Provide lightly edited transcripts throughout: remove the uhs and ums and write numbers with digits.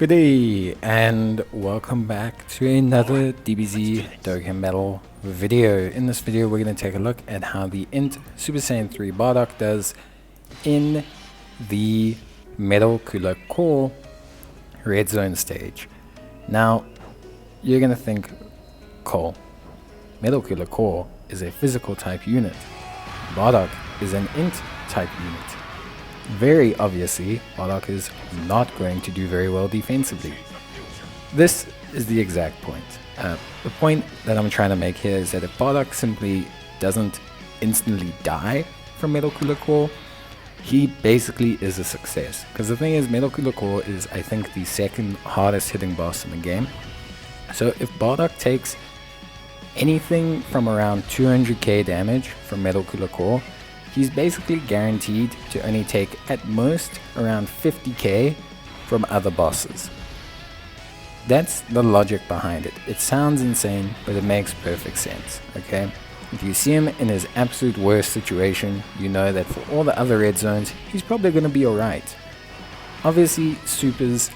Good day and welcome back to another Dbz Dokkan battle video. In this video we're going to take a look at how the INT Super Saiyan 3 Bardock does in the Metal Cooler Core Red Zone stage. Now you're going to think, Cole, Metal Cooler Core is a physical type unit. Bardock is an INT type unit. Very obviously, Bardock is not going to do very well defensively. This is the exact point. The point that I'm trying to make here is that if Bardock simply doesn't instantly die from Metal Cooler Core, he basically is a success. Because the thing is, Metal Cooler Core is, I think, the second hardest hitting boss in the game. So if Bardock takes anything from around 200k damage from Metal Cooler Core, he's basically guaranteed to only take at most around 50k from other bosses. That's the logic behind it. It sounds insane, but it makes perfect sense, okay? If you see him in his absolute worst situation, you know that for all the other red zones, he's probably going to be alright. Obviously, supers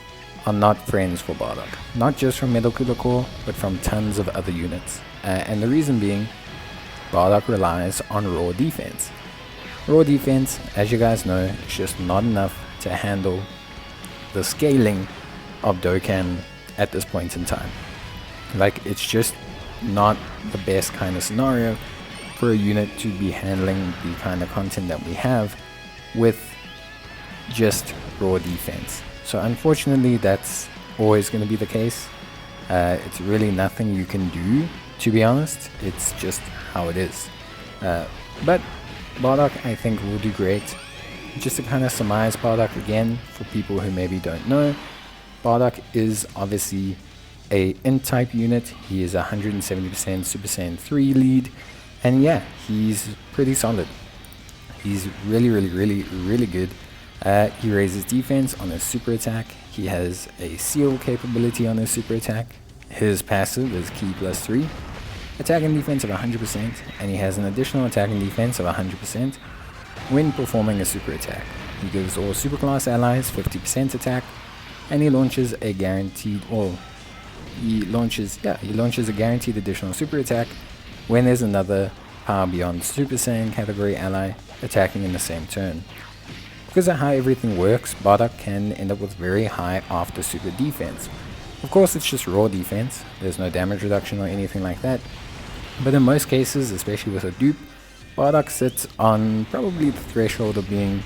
are not friends for Bardock. Not just from Metal Cooler Core, but from tons of other units. And the reason being, Bardock relies on raw defense. Raw defense, as you guys know, is just not enough to handle the scaling of Dokkan at this point in time. Like, it's just not the best kind of scenario for a unit to be handling the kind of content that we have with just raw defense. So unfortunately, that's always going to be the case. It's really nothing you can do, to be honest. It's just how it is. But Bardock, I think, will do great. Just to kind of surmise Bardock again, for people who maybe don't know, Bardock is obviously a INT type unit. He is 170% Super Saiyan 3 lead, and yeah, he's pretty solid. He's really good. He raises defense on his super attack. He has a seal capability on his super attack. His passive is Ki +3. Attack and defense of 100%, and he has an additional attack and defense of 100% when performing a super attack. He gives all superclass allies 50% attack, and he launches a guaranteed, he launches a guaranteed additional super attack when there's another Power Beyond Super Saiyan category ally attacking in the same turn. Because of how everything works, Bardock can end up with very high after super defense. Of course, it's just raw defense. There's no damage reduction or anything like that. But in most cases, especially with a dupe, Bardock sits on probably the threshold of being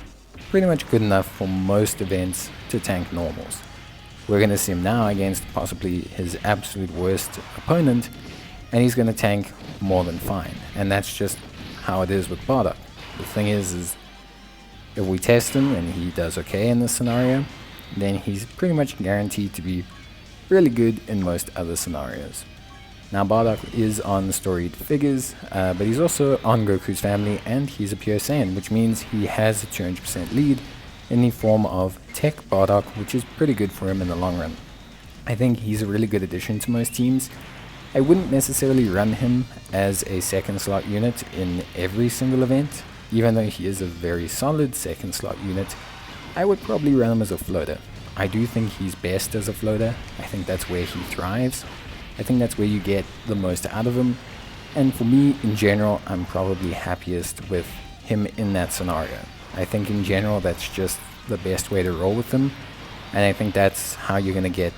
pretty much good enough for most events to tank normals. We're going to see him now against possibly his absolute worst opponent, and he's going to tank more than fine. And that's just how it is with Bardock. The thing is if we test him and he does okay in this scenario, then he's pretty much guaranteed to be really good in most other scenarios. Now Bardock is on storied figures, but he's also on Goku's family, and he's a pure Saiyan, which means he has a 200% lead in the form of Tech Bardock, which is pretty good for him in the long run. I think he's a really good addition to most teams. I wouldn't necessarily run him as a second slot unit in every single event, even though he is a very solid second slot unit. I would probably run him as a floater. I do think he's best as a floater. I think that's where he thrives. I think that's where you get the most out of him. And for me, in general, I'm probably happiest with him in that scenario. I think in general, that's just the best way to roll with him. And I think that's how you're going to get,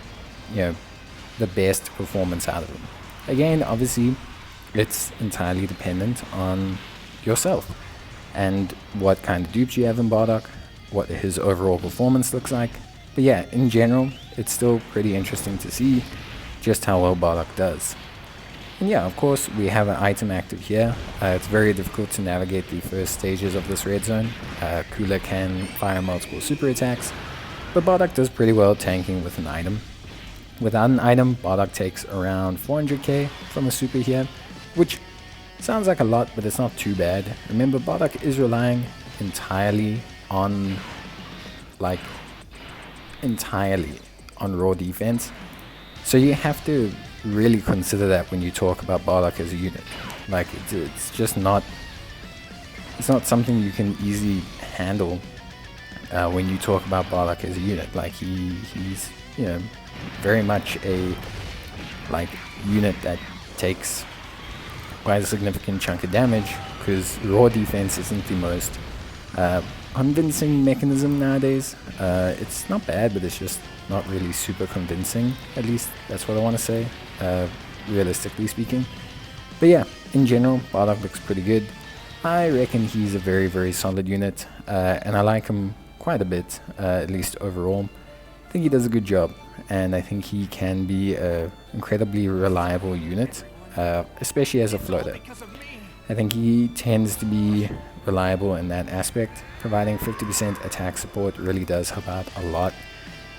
the best performance out of him. Again, obviously, it's entirely dependent on yourself and what kind of dupes you have in Bardock, what his overall performance looks like. But yeah, in general, it's still pretty interesting to see just how well Bardock does. And yeah, of course, we have an item active here. It's very difficult to navigate the first stages of this red zone. Cooler can fire multiple super attacks, but Bardock does pretty well tanking with an item. Without an item, Bardock takes around 400k from a super here, which sounds like a lot, but it's not too bad. Remember, Bardock is relying entirely on raw defense. So you have to really consider that when you talk about Bardock as a unit. Like, it's just not, it's not something you can easily handle when you talk about Bardock as a unit. Like he's you know, very much a unit that takes quite a significant chunk of damage, because raw defense isn't the most convincing mechanism nowadays. It's not bad, but it's just not really super convincing. At least that's what I want to say, realistically speaking. But yeah, in general, Bardock looks pretty good. I reckon he's a very, very solid unit, and I like him quite a bit, at least overall. I think he does a good job, and I think he can be an incredibly reliable unit, especially as a floater. I think he tends to be reliable in that aspect. Providing 50% attack support really does help out a lot.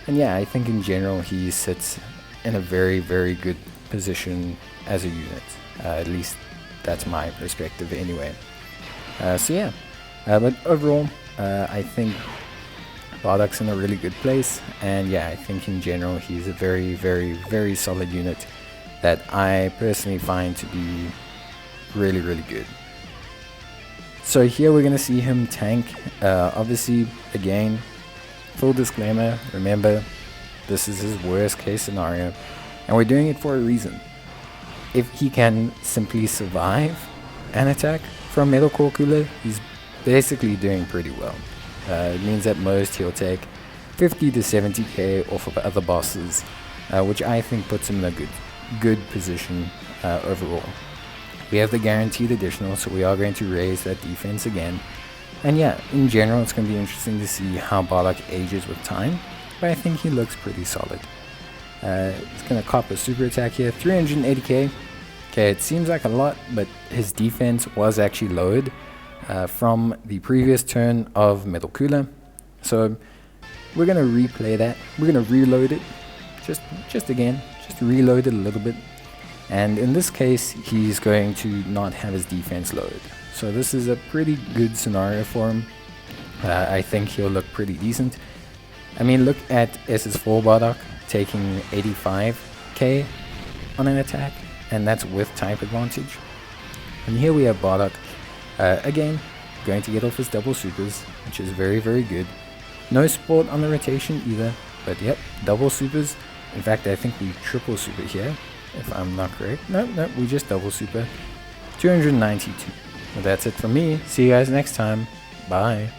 And yeah, I think in general he sits in a very, very good position as a unit. At least that's my perspective anyway. So yeah, but overall I think Bardock's in a really good place, and yeah, I think in general he's a very, very, very solid unit that I personally find to be really, really good. So here we're going to see him tank. Obviously, again, full disclaimer, remember, this is his worst case scenario, and we're doing it for a reason. If he can simply survive an attack from Metal Core Cooler, he's basically doing pretty well. It means at most he'll take 50 to 70k off of other bosses, which I think puts him in a good position overall. We have the guaranteed additional, so we are going to raise that defense again. And yeah, in general, it's going to be interesting to see how Bardock ages with time, but I think he looks pretty solid. He's going to cop a super attack here, 380k. Okay, it seems like a lot, but his defense was actually lowered from the previous turn of Metal Cooler. So we're going to replay that. We're going to reload it, just reload it a little bit. And in this case, he's going to not have his defense lowered. So this is a pretty good scenario for him. I think he'll look pretty decent. I mean, look at SS4 Bardock taking 85k on an attack, and that's with type advantage. And here we have Bardock, again, going to get off his double supers, which is very, very good. No support on the rotation either, but yep, double supers. In fact, I think we triple super here, if I'm not correct. No, we just double super. 292. Well, that's it from me. See you guys next time. Bye.